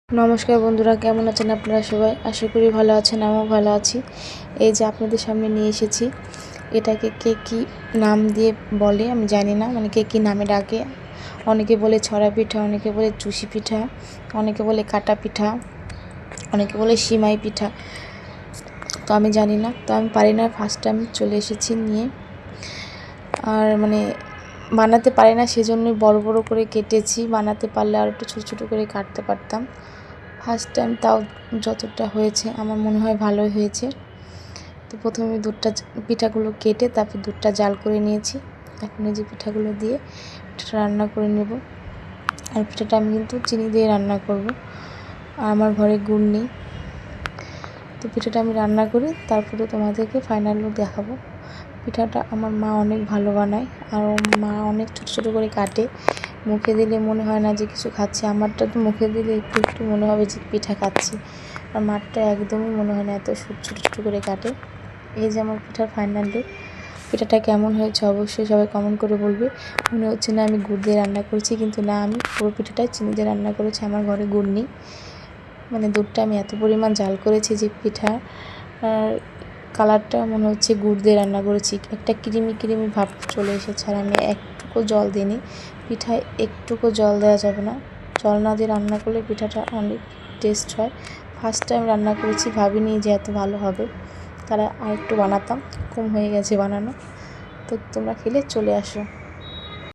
নমস্কার বন্ধুরা, কেমন আছেন আপনারা সবাই? আশা করি ভালো আছেন, আমিও ভালো আছি। এই যে আপনাদের সামনে নিয়ে এসেছি, এটাকে কে কী নাম দিয়ে বলে আমি জানি না, মানে কে কী নামে ডাকে। অনেকে বলে ছড়া পিঠা, অনেকে বলে চুষি পিঠা, অনেকে বলে কাটা পিঠা, অনেকে বলে সিমাই পিঠা। তো আমি জানি না, তো আমি পারি না, ফার্স্ট টাইম চলে এসেছি নিয়ে। আর মানে বানাতে পারি না, সেজন্যই বড় বড় করে কেটেছি। বানাতে পারলে আর একটু ছোটো ছোটো করে কাটতে পারতাম। ফার্স্ট টাইম, তাও যতটা হয়েছে আমার মনে হয় ভালোই হয়েছে। তো প্রথমে পিঠাগুলো কেটে তারপর দুধটা জাল করে নিয়েছি। এখন এই যে পিঠাগুলো দিয়ে পিঠাটা রান্না করে নেব। আর পিঠাটা আমি কিন্তু চিনি দিয়ে রান্না করব, আর আমার ঘরে গুড় নেই। তো পিঠাটা আমি রান্না করি, তারপরে তোমাদেরকে ফাইনাল লুক দেখাবো। পিঠাটা আমার মা অনেক ভালো বানায়, আর মা অনেক ছোটো ছোটো করে কাটে। মুখে দিলে মনে হয় না যে কিছু খাচ্ছি, আমারটা তো মুখে দিলে একটু একটু মনে হবে যে পিঠা খাচ্ছি। আর মারটা একদমই মনে হয় না, এত ছোটো ছোটো করে কাটে। এই যে আমার পিঠার ফাইনাল লুক। পিঠাটা কেমন হয়েছে অবশ্যই সবাই কমেন্ট করে বলবে। মনে হচ্ছে না আমি গুড় দিয়ে রান্না করেছি, কিন্তু না, আমি পুরো পিঠাটাই চিনি দিয়ে রান্না করেছি। আমার ঘরে গুড় নেই, মানে দুধটা আমি এত পরিমাণ জাল করেছি যে পিঠা কালারটা মনে হচ্ছে গুড় দিয়ে রান্না করেছি। একটা ক্রিমি ক্রিমি ভাব চলে এসেছে, আর আমি একটুকু জল দিইনি। পিঠায় একটুকু জল দেওয়া যাবে না, জল না দিয়ে রান্না করলে পিঠাটা অনেক টেস্ট হয়। ফার্স্ট টাইম রান্না করেছি, ভাবিনি যে এত ভালো হবে, তারা আর একটু বানাতাম, কম হয়ে গেছে বানানো। তো তোমরা খেলে চলে আসো।